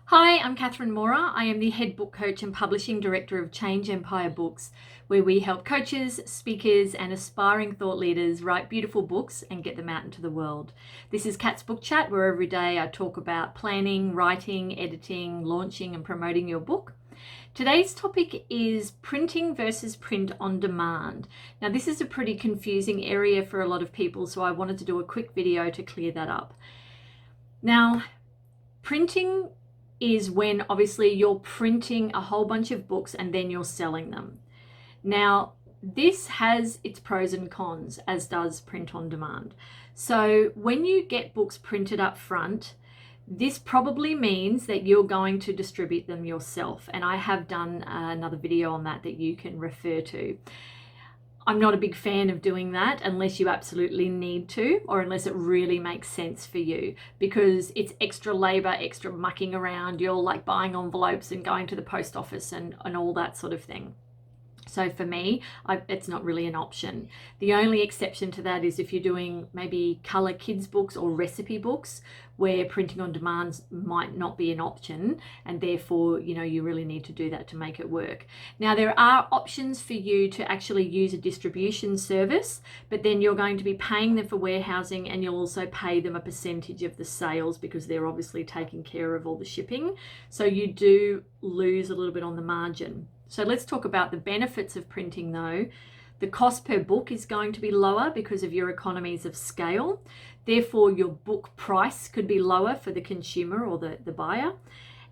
Hi, I'm Catherine Mora. I am the head book coach and publishing director of Change Empire Books, where we help coaches, speakers, and aspiring thought leaders write beautiful books and get them out into the world. This is Cat's Book Chat, where every day I talk about planning, writing, editing, launching, and promoting your book. Today's topic is printing versus print on demand. Now, this is a pretty confusing area for a lot of people, so I wanted to do a quick video to clear that up. Now, printing is when obviously you're printing a whole bunch of books and then you're selling them. Now, this has its pros and cons, as does print on demand. So when you get books printed up front, this probably means that you're going to distribute them yourself. And I have done another video on that you can refer to. I'm not a big fan of doing that unless you absolutely need to, or unless it really makes sense for you, because it's extra labor, extra mucking around. You're like buying envelopes and going to the post office and all that sort of thing. So for me, it's not really an option. The only exception to that is if you're doing maybe color kids books or recipe books where printing on demand might not be an option, and therefore, you really need to do that to make it work. Now, there are options for you to actually use a distribution service, but then you're going to be paying them for warehousing, and you'll also pay them a percentage of the sales because they're obviously taking care of all the shipping. So you do lose a little bit on the margin. So let's talk about the benefits of printing though. The cost per book is going to be lower because of your economies of scale. Therefore, your book price could be lower for the consumer or the buyer,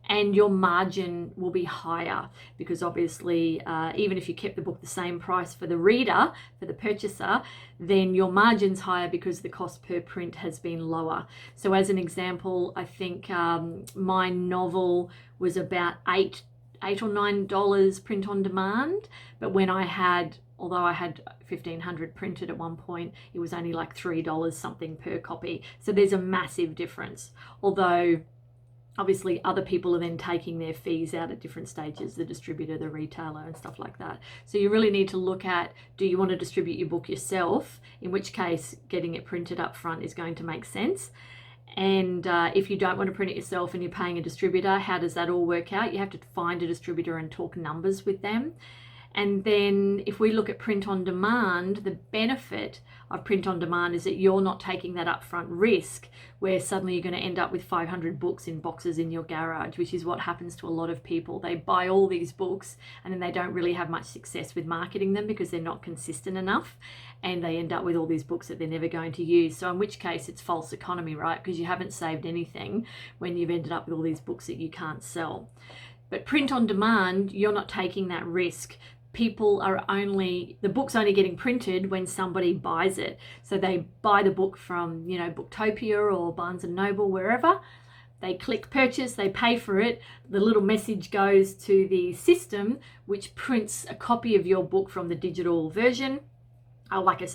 and your margin will be higher because obviously, even if you kept the book the same price for the reader, for the purchaser, then your margin's higher because the cost per print has been lower. So as an example, I think my novel was about $8 or $9 print on demand, but when although I had 1,500 printed at one point, it was only like $3 something per copy. So there's a massive difference, although obviously other people are then taking their fees out at different stages, the distributor, the retailer, and stuff like that. So you really need to look at, do you want to distribute your book yourself, in which case getting it printed up front is going to make sense. And if you don't want to print it yourself and you're paying a distributor, how does that all work out? You have to find a distributor and talk numbers with them. And then if we look at print on demand, the benefit of print on demand is that you're not taking that upfront risk where suddenly you're going to end up with 500 books in boxes in your garage, which is what happens to a lot of people. They buy all these books and then they don't really have much success with marketing them because they're not consistent enough, and they end up with all these books that they're never going to use. So in which case it's false economy, right? Because you haven't saved anything when you've ended up with all these books that you can't sell. But print on demand, you're not taking that risk. The book's only getting printed when somebody buys it. So they buy the book from, Booktopia or Barnes & Noble, wherever. They click purchase, they pay for it. The little message goes to the system, which prints a copy of your book from the digital version. Not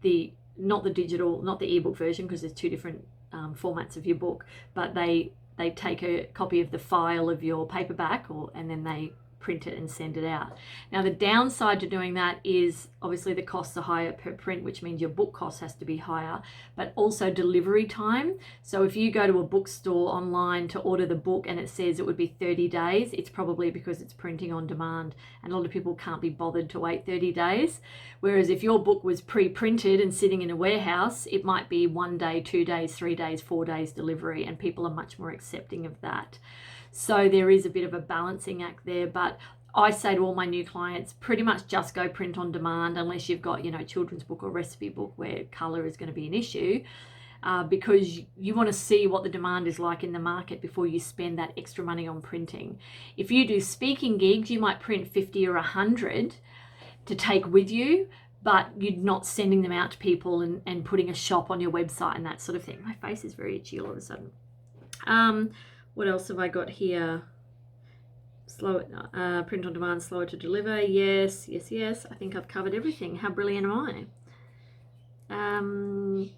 the ebook version, because there's two different formats of your book, but they take a copy of the file of your paperback, and then they print it and send it out. Now, the downside to doing that is obviously the costs are higher per print, which means your book cost has to be higher, but also delivery time. So if you go to a bookstore online to order the book and it says it would be 30 days, it's probably because it's printing on demand, and a lot of people can't be bothered to wait 30 days. Whereas if your book was pre-printed and sitting in a warehouse, it might be 1 day, 2 days, 3 days, 4 days delivery, and people are much more accepting of that. So there is a bit of a balancing act there, but I say to all my new clients, pretty much just go print on demand unless you've got, children's book or recipe book where color is going to be an issue, because you want to see what the demand is like in the market before you spend that extra money on printing. If you do speaking gigs, you might print 50 or 100 to take with you, but you're not sending them out to people and putting a shop on your website and that sort of thing. My face is very itchy all of a sudden. What else have I got here? Print on demand, slower to deliver. Yes. I think I've covered everything. How brilliant am I?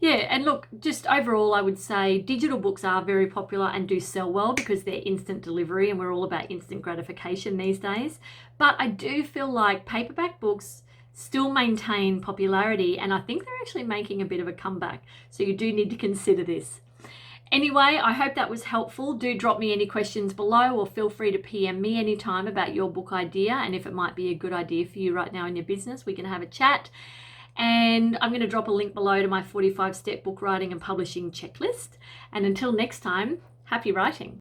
Yeah, and look, just overall, I would say digital books are very popular and do sell well because they're instant delivery, and we're all about instant gratification these days. But I do feel like paperback books still maintain popularity, and I think they're actually making a bit of a comeback. So you do need to consider this. Anyway, I hope that was helpful. Do drop me any questions below, or feel free to PM me anytime about your book idea and if it might be a good idea for you right now in your business. We can have a chat. And I'm going to drop a link below to my 45-step book writing and publishing checklist. And until next time, happy writing.